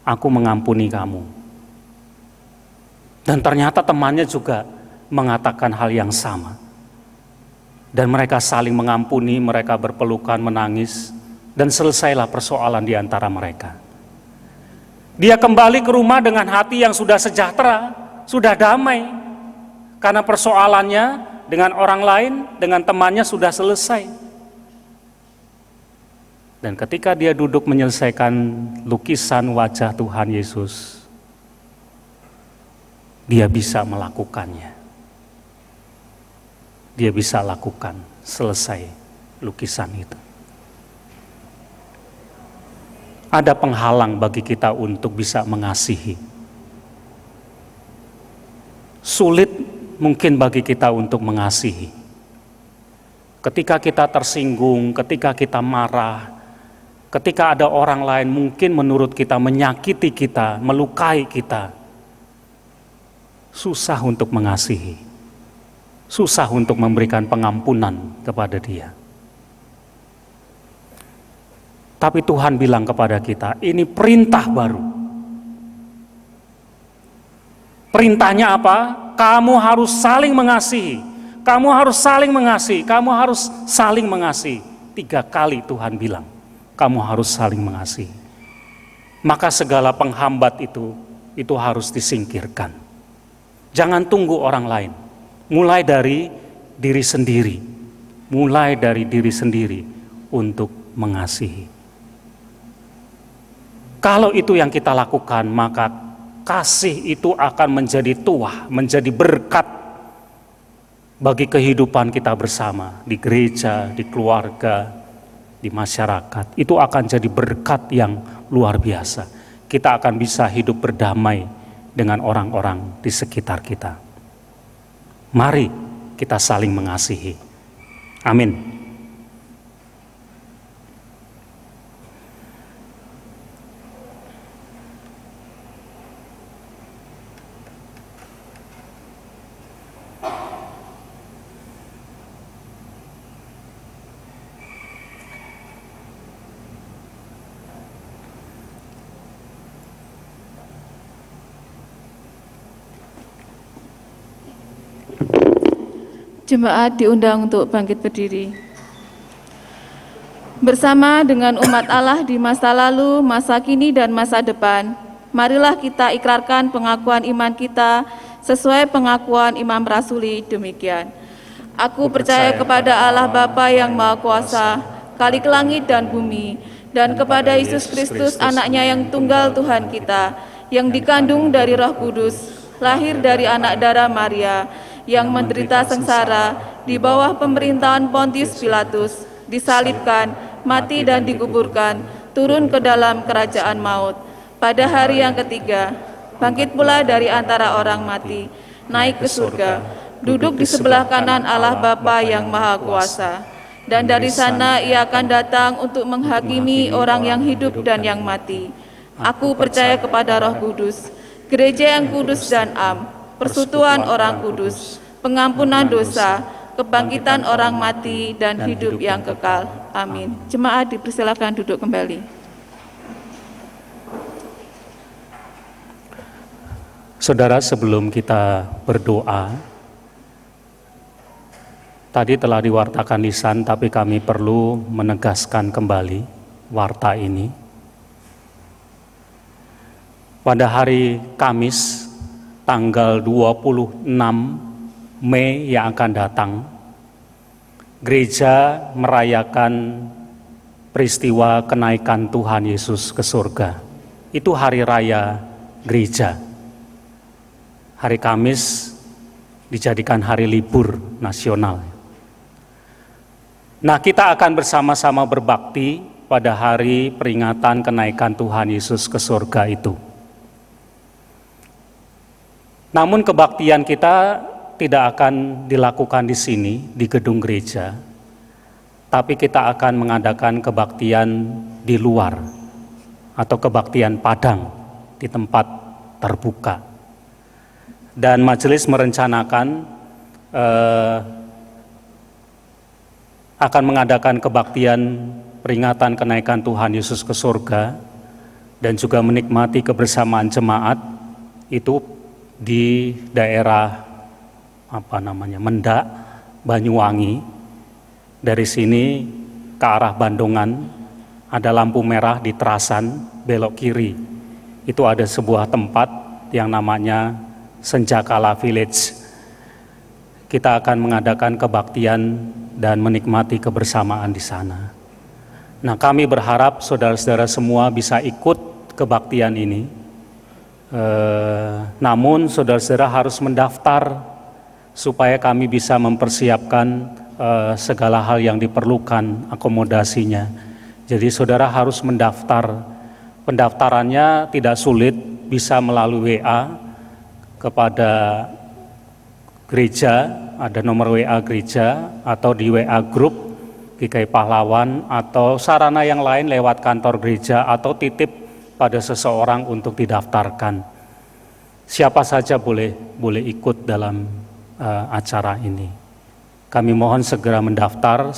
aku mengampuni kamu. Dan ternyata temannya juga mengatakan hal yang sama. Dan mereka saling mengampuni, mereka berpelukan, menangis, dan selesailah persoalan di antara mereka. Dia kembali ke rumah dengan hati yang sudah sejahtera, sudah damai. Karena persoalannya dengan orang lain, dengan temannya sudah selesai. Dan ketika dia duduk menyelesaikan lukisan wajah Tuhan Yesus, dia bisa melakukannya. Dia bisa lakukan, selesai lukisan itu. Ada penghalang bagi kita untuk bisa mengasihi. Sulit mungkin bagi kita untuk mengasihi. Ketika kita tersinggung, ketika kita marah, ketika ada orang lain mungkin menurut kita menyakiti kita, melukai kita, susah untuk mengasihi. Susah untuk memberikan pengampunan kepada dia. Tapi Tuhan bilang kepada kita, ini perintah baru. Perintahnya apa? Kamu harus saling mengasihi. Kamu harus saling mengasihi. Kamu harus saling mengasihi. 3 kali Tuhan bilang, kamu harus saling mengasihi. Maka segala penghambat itu harus disingkirkan. Jangan tunggu orang lain. Mulai dari diri sendiri. Mulai dari diri sendiri untuk mengasihi. Kalau itu yang kita lakukan, maka kasih itu akan menjadi tuah, menjadi berkat bagi kehidupan kita bersama, di gereja, di keluarga, di masyarakat. Itu akan jadi berkat yang luar biasa. Kita akan bisa hidup berdamai dengan orang-orang di sekitar kita. Mari kita saling mengasihi. Amin. Jemaat diundang untuk bangkit berdiri. Bersama dengan umat Allah di masa lalu, masa kini, dan masa depan, marilah kita ikrarkan pengakuan iman kita sesuai pengakuan Imam Rasuli demikian. Aku percaya kepada Allah Bapa yang Maha Kuasa, Khalik langit dan bumi, dan kepada Yesus Kristus anaknya yang tunggal Tuhan kita, yang dikandung dari Roh Kudus, lahir dari anak darah Maria, yang menderita sengsara di bawah pemerintahan Pontius Pilatus, disalibkan, mati dan dikuburkan, turun ke dalam kerajaan maut. Pada hari yang ketiga, bangkit pula dari antara orang mati, naik ke surga, duduk di sebelah kanan Allah Bapa yang Maha Kuasa. Dan dari sana ia akan datang untuk menghakimi orang yang hidup dan yang mati. Aku percaya kepada Roh Kudus, gereja yang kudus dan am, persekutuan orang kudus, pengampunan dosa, kebangkitan orang mati, dan hidup yang kekal. Amin. Jemaat dipersilakan duduk kembali. Saudara, sebelum kita berdoa, tadi telah diwartakan lisan, tapi kami perlu menegaskan kembali warta ini. Pada hari Kamis, tanggal 26 Mei yang akan datang, gereja merayakan peristiwa kenaikan Tuhan Yesus ke surga. Itu hari raya gereja. Hari Kamis dijadikan hari libur nasional. Nah, kita akan bersama-sama berbakti pada hari peringatan kenaikan Tuhan Yesus ke surga itu. Namun kebaktian kita tidak akan dilakukan di sini, di gedung gereja, tapi kita akan mengadakan kebaktian di luar, atau kebaktian padang di tempat terbuka. Dan majelis merencanakan akan mengadakan kebaktian peringatan kenaikan Tuhan Yesus ke surga, dan juga menikmati kebersamaan jemaat itu di daerah Mendak, Banyuwangi. Dari sini ke arah Bandungan ada lampu merah di Terasan, belok kiri. Itu ada sebuah tempat yang namanya Senjakala Village. Kita akan mengadakan kebaktian dan menikmati kebersamaan di sana. Nah, kami berharap saudara-saudara semua bisa ikut kebaktian ini. Namun saudara-saudara harus mendaftar supaya kami bisa mempersiapkan segala hal yang diperlukan akomodasinya. Jadi saudara harus mendaftar. Pendaftarannya tidak sulit, bisa melalui WA kepada gereja, ada nomor WA gereja, atau di WA grup GKI Pahlawan, atau sarana yang lain lewat kantor gereja, atau titip pada seseorang untuk didaftarkan. Siapa saja boleh ikut dalam acara ini. Kami mohon segera mendaftar,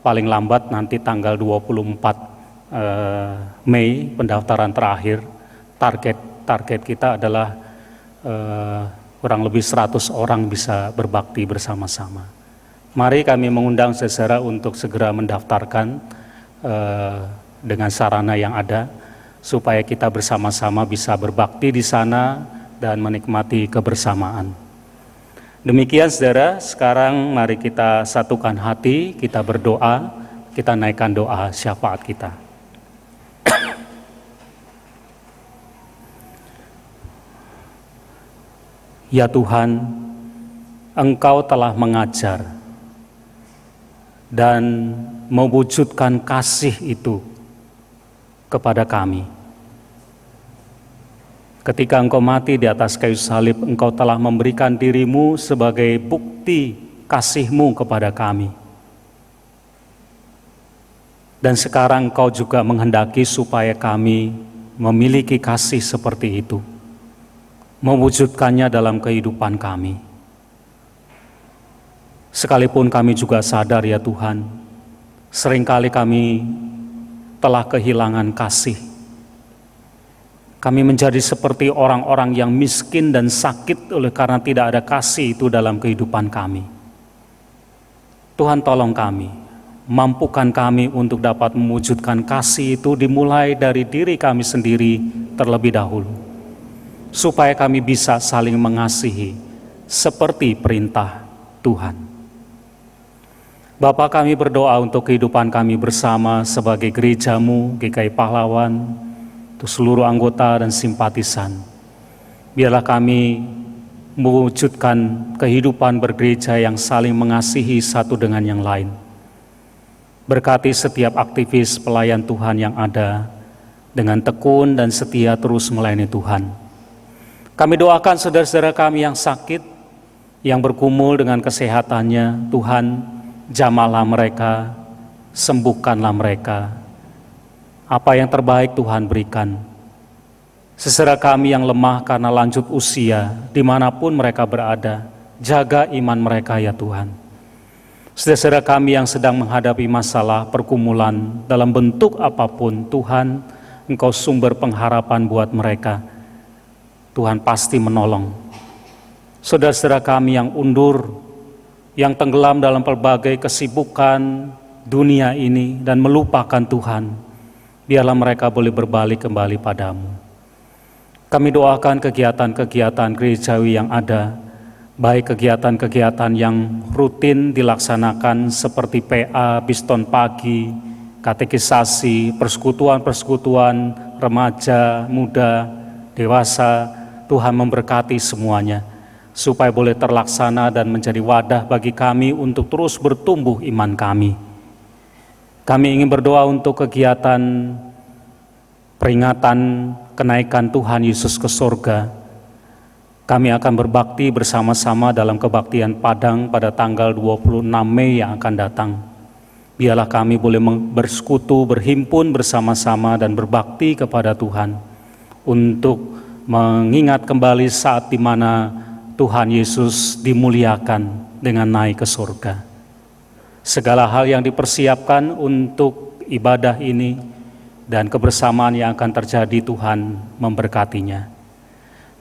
paling lambat nanti tanggal 24 Mei pendaftaran terakhir. Target kita adalah kurang lebih 100 orang bisa berbakti bersama-sama. Mari kami mengundang saudara untuk segera mendaftarkan dengan sarana yang ada, supaya kita bersama-sama bisa berbakti di sana dan menikmati kebersamaan. Demikian saudara, sekarang mari kita satukan hati, kita berdoa, kita naikkan doa syafaat kita. Ya Tuhan, Engkau telah mengajar dan mewujudkan kasih itu kepada kami. Ketika Engkau mati di atas kayu salib, Engkau telah memberikan diri-Mu sebagai bukti kasih-Mu kepada kami. Dan sekarang Engkau juga menghendaki supaya kami memiliki kasih seperti itu, mewujudkannya dalam kehidupan kami. Sekalipun kami juga sadar ya Tuhan, seringkali kami telah kehilangan kasih. Kami menjadi seperti orang-orang yang miskin dan sakit oleh karena tidak ada kasih itu dalam kehidupan kami. Tuhan tolong kami, mampukan kami untuk dapat mewujudkan kasih itu dimulai dari diri kami sendiri terlebih dahulu, supaya kami bisa saling mengasihi seperti perintah Tuhan. Bapa, kami berdoa untuk kehidupan kami bersama sebagai gereja-Mu, GKI Pahlawan, untuk seluruh anggota dan simpatisan. Biarlah kami mewujudkan kehidupan bergereja yang saling mengasihi satu dengan yang lain. Berkati setiap aktivis pelayan Tuhan yang ada, dengan tekun dan setia terus melayani Tuhan. Kami doakan saudara-saudara kami yang sakit, yang bergumul dengan kesehatannya, Tuhan, jamahlah mereka, sembuhkanlah mereka. Apa yang terbaik Tuhan berikan. Saudara kami yang lemah karena lanjut usia, dimanapun mereka berada, jaga iman mereka ya Tuhan. Saudara kami yang sedang menghadapi masalah pergumulan dalam bentuk apapun, Tuhan, Engkau sumber pengharapan buat mereka. Tuhan pasti menolong. Saudara-saudara kami yang undur, yang tenggelam dalam berbagai kesibukan dunia ini dan melupakan Tuhan, biarlah mereka boleh berbalik kembali padamu. Kami doakan kegiatan-kegiatan gerejawi yang ada, baik kegiatan-kegiatan yang rutin dilaksanakan seperti PA, Biston Pagi, katekisasi, persekutuan-persekutuan remaja, muda, dewasa. Tuhan memberkati semuanya, supaya boleh terlaksana dan menjadi wadah bagi kami untuk terus bertumbuh iman kami. Kami ingin berdoa untuk kegiatan peringatan kenaikan Tuhan Yesus ke surga. Kami akan berbakti bersama-sama dalam kebaktian Padang pada tanggal 26 Mei yang akan datang. Biarlah kami boleh bersekutu, berhimpun bersama-sama dan berbakti kepada Tuhan untuk mengingat kembali saat di mana Tuhan Yesus dimuliakan dengan naik ke surga. Segala hal yang dipersiapkan untuk ibadah ini dan kebersamaan yang akan terjadi, Tuhan memberkatinya.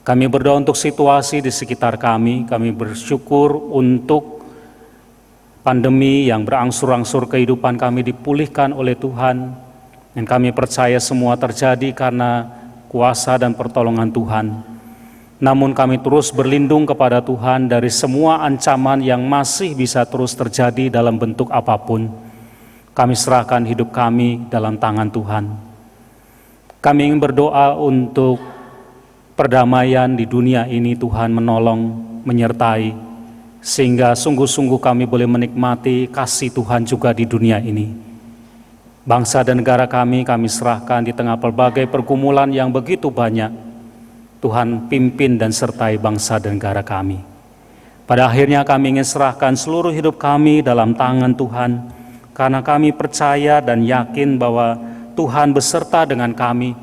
Kami berdoa untuk situasi di sekitar kami bersyukur untuk pandemi yang berangsur-angsur kehidupan kami dipulihkan oleh Tuhan, dan kami percaya semua terjadi karena kuasa dan pertolongan Tuhan. Namun kami terus berlindung kepada Tuhan dari semua ancaman yang masih bisa terus terjadi dalam bentuk apapun. Kami serahkan hidup kami dalam tangan Tuhan. Kami ingin berdoa untuk perdamaian di dunia ini, Tuhan menolong, menyertai, sehingga sungguh-sungguh kami boleh menikmati kasih Tuhan juga di dunia ini. Bangsa dan negara kami serahkan di tengah berbagai pergumulan yang begitu banyak. Tuhan pimpin dan sertai bangsa dan negara kami. Pada akhirnya kami ingin serahkan seluruh hidup kami dalam tangan Tuhan, karena kami percaya dan yakin bahwa Tuhan beserta dengan kami,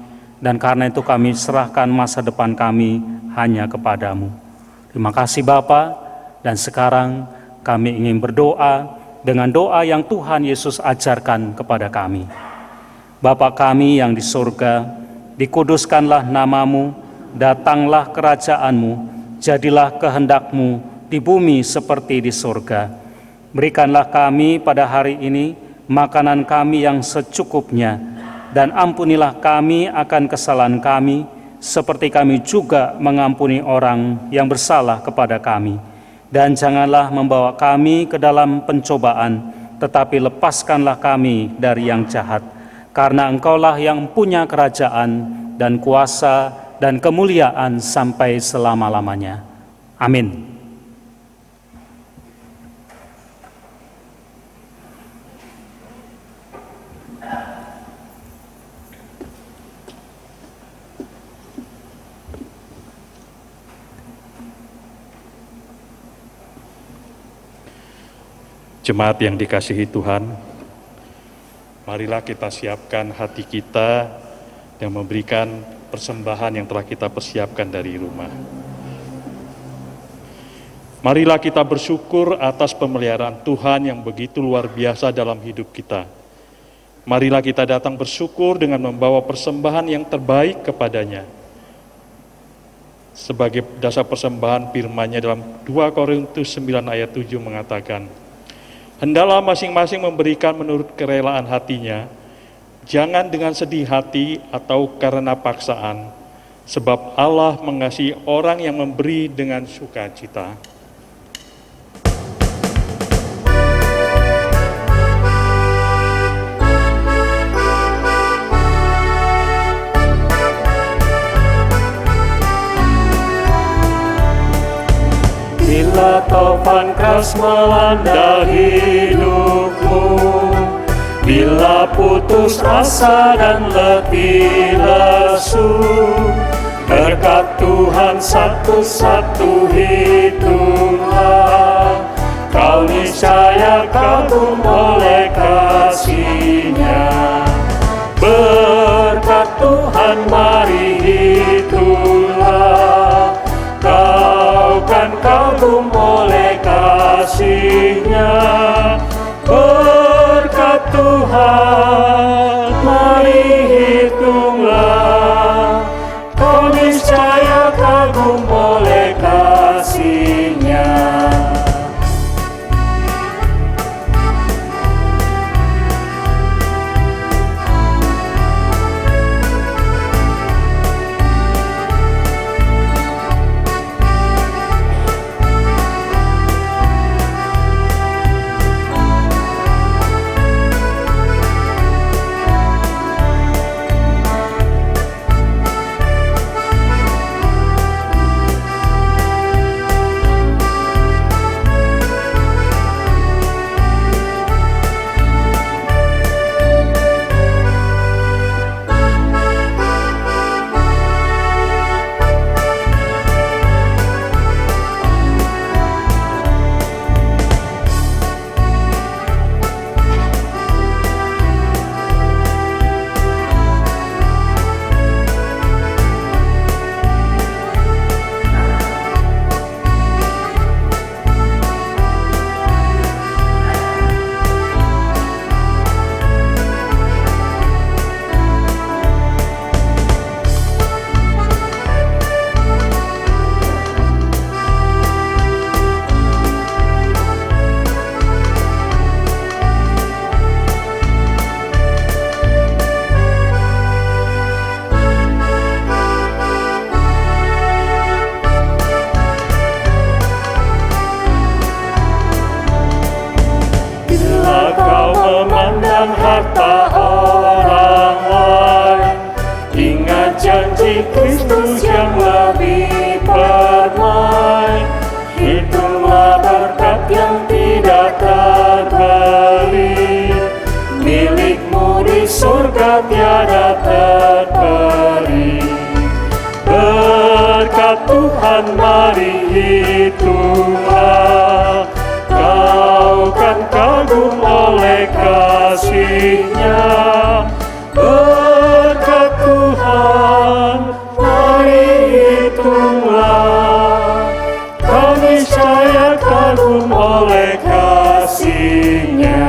dan karena itu kami serahkan masa depan kami hanya kepadamu. Terima kasih Bapa, dan sekarang kami ingin berdoa dengan doa yang Tuhan Yesus ajarkan kepada kami. Bapa kami yang di surga, dikuduskanlah namamu, datanglah kerajaan-Mu, jadilah kehendak-Mu di bumi seperti di surga. Berikanlah kami pada hari ini makanan kami yang secukupnya, dan ampunilah kami akan kesalahan kami, seperti kami juga mengampuni orang yang bersalah kepada kami. Dan janganlah membawa kami ke dalam pencobaan, tetapi lepaskanlah kami dari yang jahat. Karena Engkaulah yang punya kerajaan dan kuasa dan kemuliaan sampai selama-lamanya. Amin. Jemaat yang dikasihi Tuhan, marilah kita siapkan hati kita dan memberikan persembahan yang telah kita persiapkan dari rumah. Marilah kita bersyukur atas pemeliharaan Tuhan yang begitu luar biasa dalam hidup kita. Marilah kita datang bersyukur dengan membawa persembahan yang terbaik kepadanya. Sebagai dasar persembahan firman-Nya dalam 2 Korintus 9 ayat 7 mengatakan, Hendaklah masing-masing memberikan menurut kerelaan hatinya, jangan dengan sedih hati atau karena paksaan, sebab Allah mengasihi orang yang memberi dengan sukacita. Bila taufan keras melanda hidupmu, bila putus asa dan letih lesu, berkat Tuhan satu-satu hitunglah, kau niscaya kagum oleh kasih-Nya. Berkat Tuhan mari hitunglah, kau kan kagum oleh kasih-Nya. Berkat Tuhan mari hitunglah, kau niscaya kagum oleh kasih-Nya. Harta orang lain, ingat janji Kristus yang lebih permai. Hitunglah berkat yang tidak terbeli, milikmu di surga tiada terperi. Berkat Tuhan mari hitunglah, kau kan kagum oleh kasih-Nya. Berkat Tuhan mari hitunglah, kau niscaya kagum oleh kasih-Nya.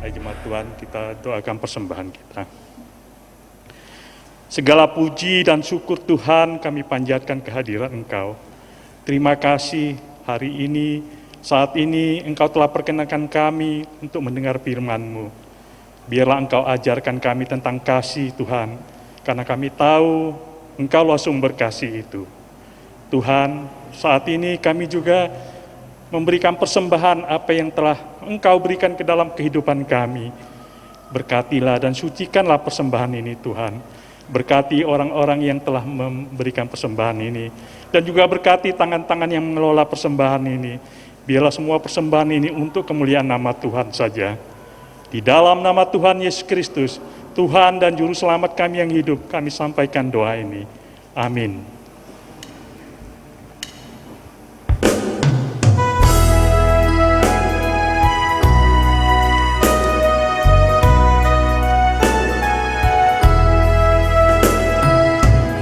Hai jemaat Tuhan, kita doakan persembahan kita. Segala puji dan syukur Tuhan kami panjatkan kehadiran Engkau. Terima kasih hari ini, saat ini Engkau telah perkenankan kami untuk mendengar firman-Mu. Biarlah Engkau ajarkan kami tentang kasih Tuhan, karena kami tahu Engkaulah sumber kasih itu. Tuhan, saat ini kami juga memberikan persembahan apa yang telah Engkau berikan ke dalam kehidupan kami. Berkatilah dan sucikanlah persembahan ini Tuhan. Berkati orang-orang yang telah memberikan persembahan ini, dan juga berkati tangan-tangan yang mengelola persembahan ini. Biarlah semua persembahan ini untuk kemuliaan nama Tuhan saja. Di dalam nama Tuhan Yesus Kristus, Tuhan dan Juru Selamat kami yang hidup, kami sampaikan doa ini. Amin.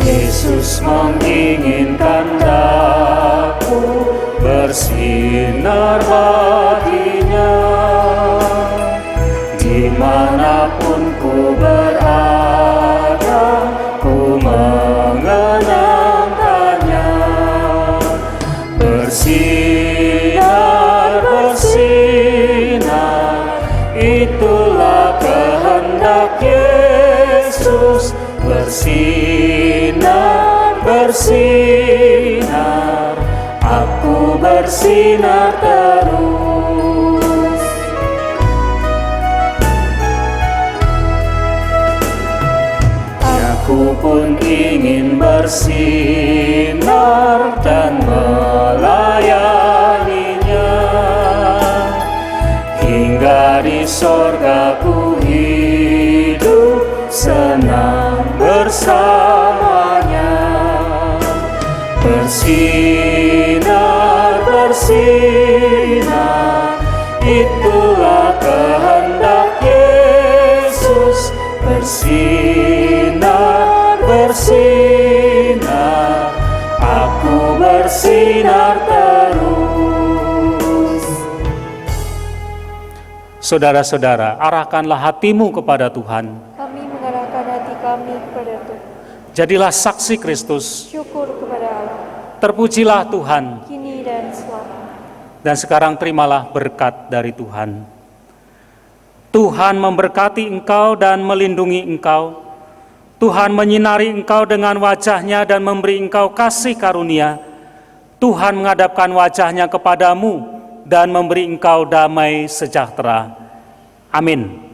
Yesus menginginkan daku bersinar baginya, dimanapun ku berada, ku mengenangkannya. Bersinar, bersinar bersinar, bersinar, aku bersinar terus. Aku pun ingin bersinar dan melayaninya, hingga di sorga ku hidup senang bersamanya. Bersinar, bersinar, itulah kehendak Yesus. Bersinar, bersinar, aku bersinar terus. Saudara-saudara, arahkanlah hatimu kepada Tuhan. Kami mengarahkan hati kami kepada Tuhan. Jadilah saksi Kristus. Syukur kepada Allah, Terpujilah Tuhan. kini dan selamanya. Dan sekarang terimalah berkat dari Tuhan. Tuhan memberkati engkau dan melindungi engkau. Tuhan menyinari engkau dengan wajah-Nya dan memberi engkau kasih karunia. Tuhan menghadapkan wajah-Nya kepadamu dan memberi engkau damai sejahtera. Amin.